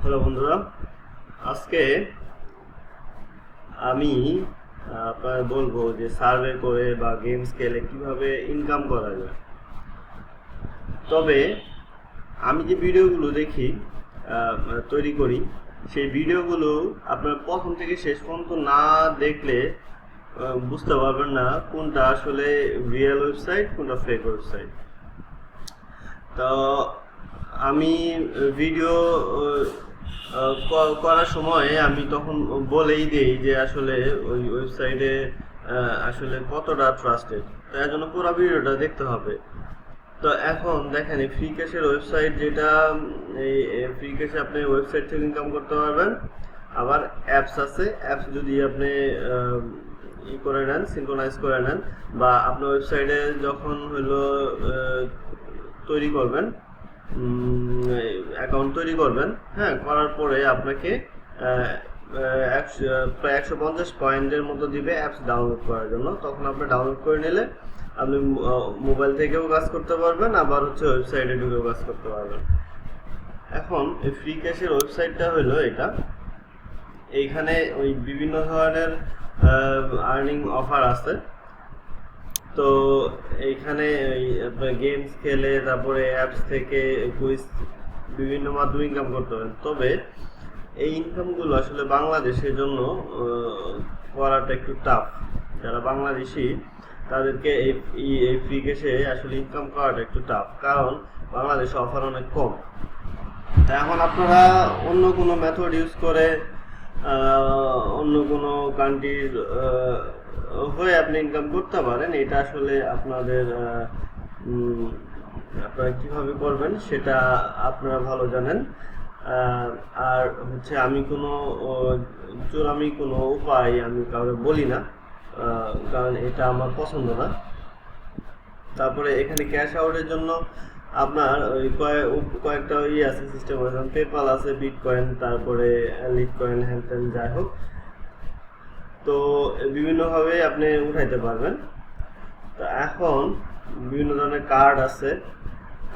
Hello বন্ধুরা, আজকে আমি আপনার বলবো যে সার্ভে করে বা গেমস খেলে কিভাবে ইনকাম করা যায়। তবে আমি যে ভিডিওগুলো দেখি তৈরি করি, সেই ভিডিওগুলো আপনার প্রথম থেকে শেষ পর্যন্ত না দেখলে বুঝতে পারবেন না কোনটা আসলে রিয়েল ওয়েবসাইট, কোনটা ফেক ওয়েবসাইট। তো আমি ভিডিও করার সময় আমি তখন বলেই দিই যে আসলে ওই ওয়েবসাইটে আসলে কতটা ট্রাস্টেড, তাই জন্য পুরো ভিডিওটা দেখতে হবে। তো এখন দেখেন, এই ফ্রি ক্যাশের ওয়েবসাইট যেটা, এই ফ্রি ক্যাশে আপনি ওয়েবসাইট থেকে ইনকাম করতে পারবেন। আবার অ্যাপস আছে, অ্যাপস যদি আপনি ই করে নেন, সিনক্রোনাইজ করে নেন, বা আপনার ওয়েবসাইটে যখন হলো তৈরি করবেন, অ্যাকাউন্ট তৈরি করবেন, হ্যাঁ, করার পরে আপনাকে প্রায় 150 পয়েন্টের মতো দিবে অ্যাপস ডাউনলোড করার জন্য। তখন আপনি ডাউনলোড করে নিলে আপনি মোবাইল থেকেও কাজ করতে পারবেন, আবার হচ্ছে ওয়েবসাইটে ঢুকেও কাজ করতে পারবেন। এখন এই ফ্রি ক্যাশের ওয়েবসাইটটা হলো এটা। এইখানে ওই বিভিন্ন ধরনের আর্নিং অফার আছে। তো এইখানে গেমস খেলে, তারপরে অ্যাপস থেকে কুইজ, বিভিন্ন মাধ্যমে ইনকাম করতে পারেন। তবে এই ইনকামগুলো আসলে বাংলাদেশের জন্য করাটা একটু টাফ। যারা বাংলাদেশি তাদেরকে এই ফ্রি ক্যাশে আসলে ইনকাম করাটা একটু টাফ, কারণ বাংলাদেশে অফার অনেক কম। তা এখন আপনারা অন্য কোনো মেথড ইউজ করে অন্য কোনো কান্ট্রির হয়ে আপনি ইনকাম করতে পারেন। এটা আসলে আপনারা কিভাবে করবেন সেটা আপনারা ভালো জানেন। আর হচ্ছে আমি কোনো চোরামি কোনো উপায় আমি কাউকে বলি না, কারণ এটা আমার পছন্দ না। তারপরে এখানে ক্যাশ আউটের জন্য আপনার ওই কয়েকটা আছে, সিস্টেম আছে, পেপাল আছে, বিটকয়েন, তারপরে লিটকয়েন, হ্যানত্যান, যাই হোক। তো বিভিন্নভাবে আপনি উঠাইতে পারবেন। তো এখন বিভিন্ন ধরনের কার্ড আছে,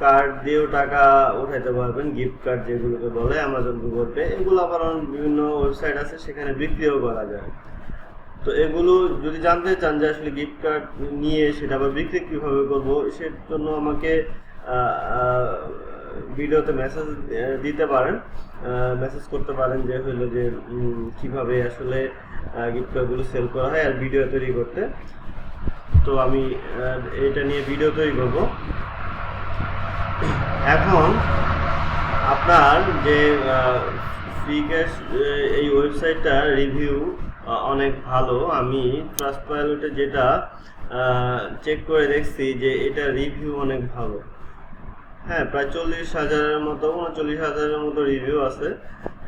কার্ড দিয়েও টাকা উঠাইতে পারবেন, গিফট কার্ড যেগুলোকে বলে, অ্যামাজন, গুগল পে, এগুলো আবার বিভিন্ন ওয়েবসাইট আছে, সেখানে বিক্রিও করা যায়। তো এগুলো যদি জানতে চান যে আসলে গিফট কার্ড নিয়ে সেটা আবার বিক্রি কীভাবে করবো, সের জন্য আমাকে ভিডিওতে মেসেজ দিতে পারেন, মেসেজ করতে পারেন যে হইলো যে কিভাবে আসলে গিফট কার্ডগুলো সেল করা হয় আর ভিডিও তৈরি করতে। তো আমি এটা নিয়ে ভিডিও তৈরি করব। এখন আপনার যে ফ্রি ক্যাশ এই ওয়েবসাইটটা রিভিউ অনেক ভালো। আমি ট্রাস্টপাইলটে যেটা চেক করে দেখছি যে এটা রিভিউ অনেক ভালো। হ্যাঁ, প্রায় 40,000-এর মতো, 39,000-এর মতো রিভিউ আছে।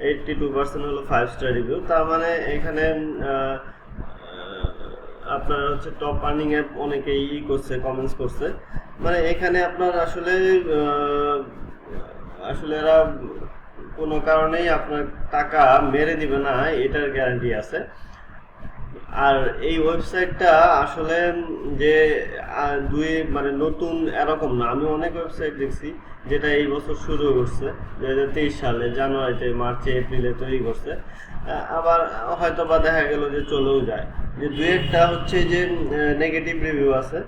82% হলো 5 স্টার রিভিউ। তার মানে এখানে আপনার হচ্ছে টপ আর্নিং অ্যাপ অনেকেই করছে, কমেন্টস করছে। মানে এখানে আপনার আসলে এরা কোনো কারণেই আপনার টাকা মেরে দিবে না, এটার গ্যারান্টি আছে। আর এই ওয়েবসাইটটা আসলে যে মানে নতুন এরকম না। আমি অনেক ওয়েবসাইট দেখছি যেটা এই বছর শুরু করছে, 2023 সালে জানুয়ারিতে, মার্চে, এপ্রিলে তৈরি করছে, আবার হয়তো বা দেখা গেল যে চলেও যায়। যে দু একটা হচ্ছে যে নেগেটিভ রিভিউ আছে,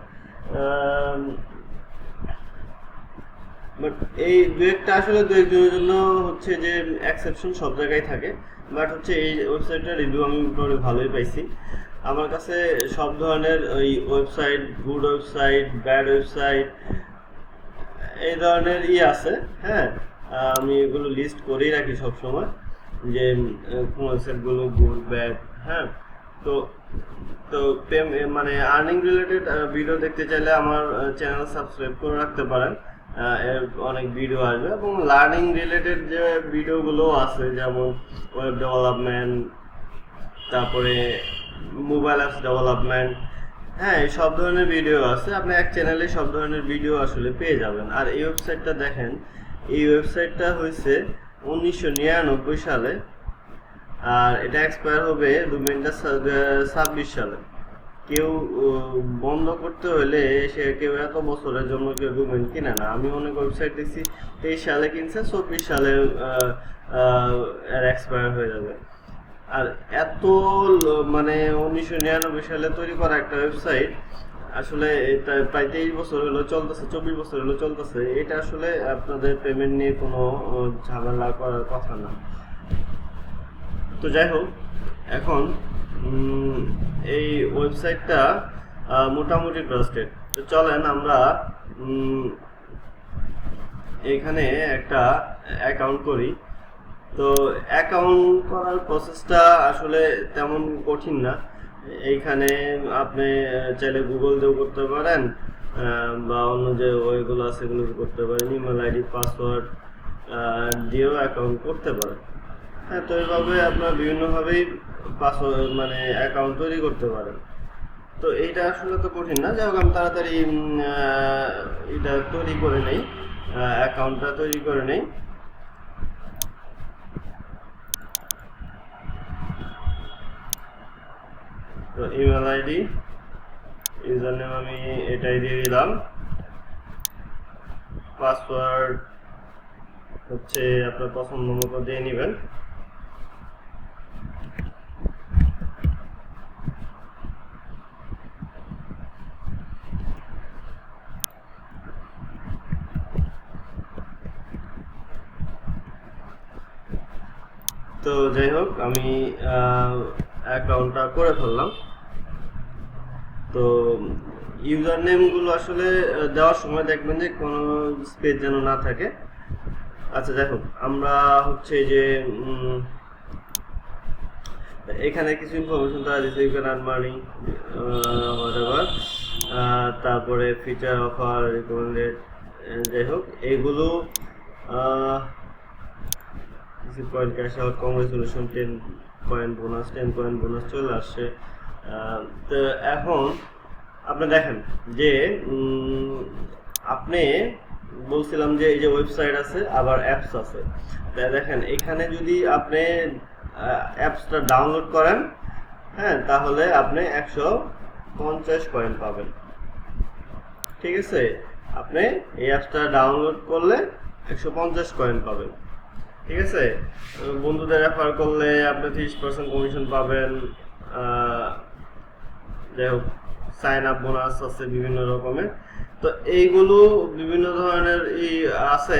বাট এই দু একটা আসলে দু একজনের জন্য হচ্ছে যে এক্সেপশন সব জায়গায় থাকে। বাট হচ্ছে এই ওয়েবসাইটটার রিভিউ আমি মোটামুটি ভালোই পাইছি। আমার কাছে সব ধরনের ওই website, good website, bad website, এই ধরনের আছে। হ্যাঁ, আমি এগুলো লিস্ট করেই রাখি সবসময় যে কোন ওয়েবসাইটগুলো গুড, ব্যাড। হ্যাঁ, তো তো মানে আর্নিং রিলেটেড ভিডিও দেখতে চাইলে আমার চ্যানেল সাবস্ক্রাইব করে রাখতে পারেন। এর অনেক ভিডিও আসবে, এবং লার্নিং রিলেটেড যে ভিডিওগুলো আছে, যেমন ওয়েব ডেভেলপমেন্ট, তারপরে মোবাইল অ্যাপস ডেভেলপমেন্ট, হ্যাঁ, এই সব ধরনের ভিডিও আছে। আপনি এক চ্যানেলে সব ধরনের ভিডিও আসলে পেয়ে যাবেন। আর এই ওয়েবসাইটটা দেখেন, এই ওয়েবসাইটটা হয়েছে 1999 সালে, আর এটা এক্সপায়ার হবে 2026 সালে। কেউ বন্ধ করতে হলে সে কেউ এত বছরের জন্য কেউ ডোমেইন কিনে না। আমি অনেক ওয়েবসাইট দেখছি 23 সালে কিনছে, 24 সালে এর এক্সপায়ার হয়ে যাবে। আর এত মানে 1999 সালে তৈরি করা একটা ওয়েবসাইট আসলে এটা প্রায় 23 বছর হলো চলতেছে, 24 বছর হলো চলতেছে। এটা আসলে আপনাদের পেমেন্ট নিয়ে কোনো ঝামেলা করার কথা না। তো যাই হোক, এখন এই ওয়েবসাইটটা মোটামুটি ট্রাস্টেড। তো চলেন আমরা এখানে একটা অ্যাকাউন্ট করি। তো অ্যাকাউন্ট করার প্রসেসটা আসলে তেমন কঠিন না। এইখানে আপনি চাইলে গুগল দিয়েও করতে পারেন, বা অন্য যে ওয়েগুলো আছে সেগুলো করতে পারেন, ইমেল আইডি পাসওয়ার্ড দিয়েও অ্যাকাউন্ট করতে পারেন। হ্যাঁ, তো এইভাবে আপনার বিভিন্নভাবেই পাসওয়ার্ড মানে অ্যাকাউন্ট তৈরি করতে পারেন। তো এইটা আসলে তো কঠিন না। যাই হোক, আমি তাড়াতাড়ি এটা তৈরি করে নেই, অ্যাকাউন্টটা তৈরি করে নেই। তো ইমেল আইডি, ইউজার নেম আমি এটাই দিয়ে দিলাম, পাসওয়ার্ড হচ্ছে আপনার পছন্দ মতো দিয়ে নেবেন। তো যাই হোক, আমি অ্যাকাউন্টটা করে ফেললাম। তো ইউজার নেমগুলো আসলে দেওয়ার সময় দেখবেন যে কোনো স্পেস যেন না থাকে। আচ্ছা, যাই হোক, আমরা হচ্ছে যে এখানে কিছু ইনফরমেশন তারা দিচ্ছে, you can earn money whatever, তারপরে ফিচার অফার রিকমেন্ডেড, যাই হোক এইগুলো point cash out, congratulation, 10 point bonus চলে আসছে। তো এখন আপনি দেখেন যে আপনি বলছিলাম যে এই যে ওয়েবসাইট আছে আবার অ্যাপস আছে। তাই দেখেন এখানে যদি আপনি অ্যাপসটা ডাউনলোড করেন, হ্যাঁ, তাহলে আপনি 150 কয়েন পাবেন। ঠিক আছে, আপনি এই অ্যাপসটা ডাউনলোড করলে 150 কয়েন পাবেন। ঠিক আছে, বন্ধুদের রেফার করলে আপনি 30% কমিশন পাবেন। যাই হোক, সাইন আপ বোনাস আছে বিভিন্ন রকমের। তো এইগুলো বিভিন্ন ধরনের আছে।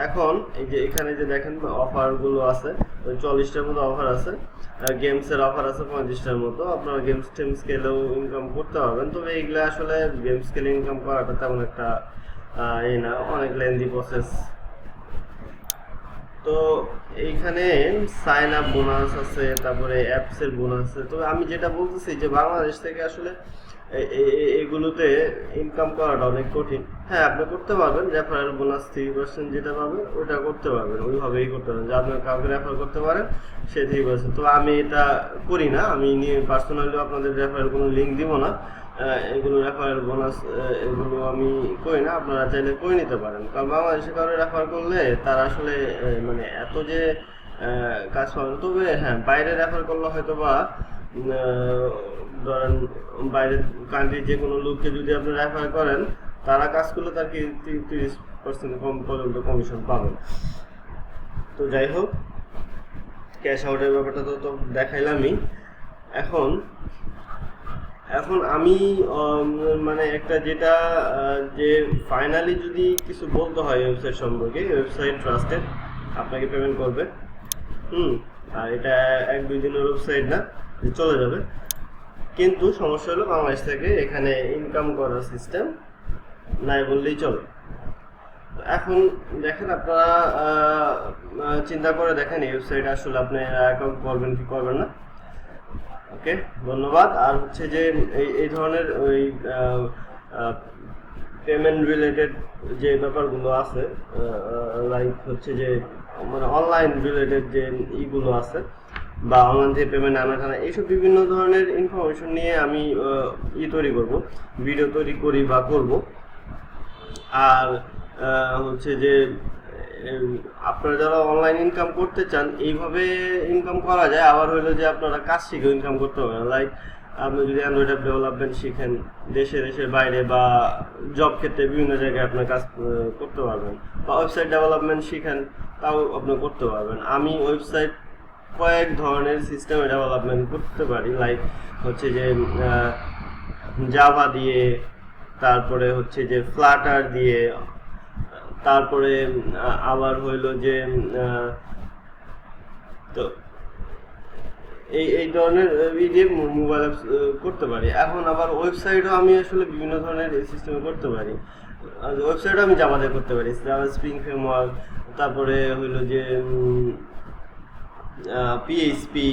এখন এই যে এখানে যে দেখেন অফারগুলো আছে, 40টার মতো অফার আছে। গেমসের অফার আছে 35টার মতো। আপনারা গেমস টেমস খেলেও ইনকাম করতে পারবেন। তবে এইগুলো আসলে গেমস খেলে ইনকাম করাটা তেমন একটা না, অনেক লেন্দি প্রসেস। তো এইখানে সাইন আপ বোনাস আছে, তারপরে অ্যাপসের বোনাস আছে। তবে আমি যেটা বলতেছি যে বাংলাদেশ থেকে আসলে এগুলোতে ইনকাম করাটা অনেক কঠিন। হ্যাঁ, আপনি করতে পারবেন, রেফারেল বোনাস 3% যেটা পাবে ওটা করতে পারবেন, ওইভাবেই করতে পারবেন যে আপনি কাউকে রেফার করতে পারেন সে 3%। তো আমি এটা করি না, আমি নিয়ে পার্সোনালি আপনাদের রেফারেল কোনো লিঙ্ক দিব না। এগুলো রেফারেল বোনাস এগুলো আমি করি না, আপনারা চাইলে করে নিতে পারেন। কারণ বাংলাদেশে কারো রেফার করলে তারা আসলে মানে এত যে কাজ পাবে। তবে হ্যাঁ, বাইরে রেফার করলে হয়তো বা ধরেন বাইরের কান্ট্রির যে কোনো লোককে যদি আপনি রেফার করেন, তারা কাজ করলে তার কি 30% কম পর্যন্ত কমিশন পাবেন। তো যাই হোক, ক্যাশ আউটের ব্যাপারটা তো দেখাইলামই। এখন আমি মানে একটা যেটা যে ফাইনালি যদি কিছু বলতে হয় ওয়েবসাইট সম্পর্কে, ওয়েবসাইট ট্রাস্টেড, আপনাকে পেমেন্ট করবে। আর এটা 1-2 দিনের ওয়েবসাইট না, চলে যাবে। কিন্তু সমস্যা হলো বাংলাদেশ থেকে এখানে ইনকাম করার সিস্টেম নাই বললেই চলে। এখন দেখেন, আপনারা চিন্তা করে দেখেন এই ওয়েবসাইট আসলে আপনি অ্যাকাউন্ট করবেন কি করবেন না। ওকে, ধন্যবাদ। আর হচ্ছে যে এই ধরনের ওই পেমেন্ট রিলেটেড যে ব্যাপারগুলো আছে, লাইক হচ্ছে যে মানে অনলাইন রিলেটেড যে ইগুলো আছে বা অনলাইন থেকে পেমেন্ট আনা টানা, এইসব বিভিন্ন ধরনের ইনফরমেশন নিয়ে আমি তৈরি করব, ভিডিও তৈরি করি বা করব। আর হচ্ছে যে আপনারা যারা অনলাইন ইনকাম করতে চান, এইভাবে ইনকাম করা যায়। আবার হলো যে আপনারা কাজ শিখে ইনকাম করতে পারেন। লাইক আপনি যদি অ্যান্ড্রয়েড অ্যাপ ডেভেলপমেন্ট শিখেন, দেশের বাইরে বা জব ক্ষেত্রে বিভিন্ন জায়গায় আপনার কাজ করতে পারবেন, বা ওয়েবসাইট ডেভেলপমেন্ট শিখেন, তাও আপনি করতে পারবেন। আমি ওয়েবসাইট কয়েক ধরনের সিস্টেমে ডেভেলপমেন্ট করতে পারি, লাইক হচ্ছে যে জাভা দিয়ে, তারপরে হচ্ছে যে ফ্লাটার দিয়ে, তারপরে আবার হইলো যে তো এই ধরনের দিয়ে মোবাইল অ্যাপস করতে পারি। এখন আবার ওয়েবসাইটও আমি আসলে বিভিন্ন ধরনের সিস্টেমে করতে পারি। ওয়েবসাইটও আমি জাভাতে করতে পারি, জাভা স্প্রিং ফ্রেমওয়ার্ক, তারপরে হইলো যে পিএইচপি,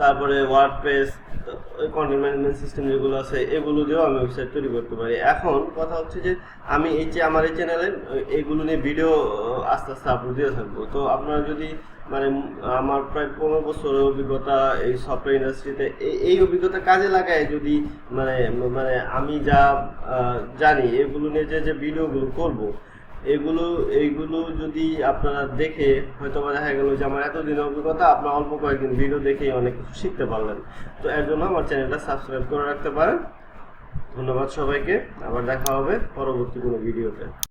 তারপরে ওয়ার্ডপ্রেস, কন্টেন্ট ম্যানেজমেন্ট সিস্টেম যেগুলো আছে এগুলো দিয়েও আমি ওয়েবসাইট তৈরি করতে পারি। এখন কথা হচ্ছে যে আমি আমার এই চ্যানেলে এগুলো নিয়ে ভিডিও আস্তে আস্তে আপলোড দিয়ে থাকবো। তো আপনারা যদি মানে আমার প্রায় 15 বছরের অভিজ্ঞতা এই সফটওয়্যার ইন্ডাস্ট্রিতে, এই অভিজ্ঞতা কাজে লাগায় যদি মানে মানে আমি যা জানি এগুলো নিয়ে যে ভিডিওগুলো করব, এইগুলো যদি আপনারা দেখে হয়তো দেখা গেল যে আমার এতদিনের অভিজ্ঞতা আপনার অল্প কয়েকদিন ভিডিও দেখেই অনেক কিছু শিখতে পারলেন। তো এর জন্য আমার চ্যানেলটা সাবস্ক্রাইব করে রাখতে পারেন। ধন্যবাদ সবাইকে, আবার দেখা হবে পরবর্তী কোনো ভিডিওতে।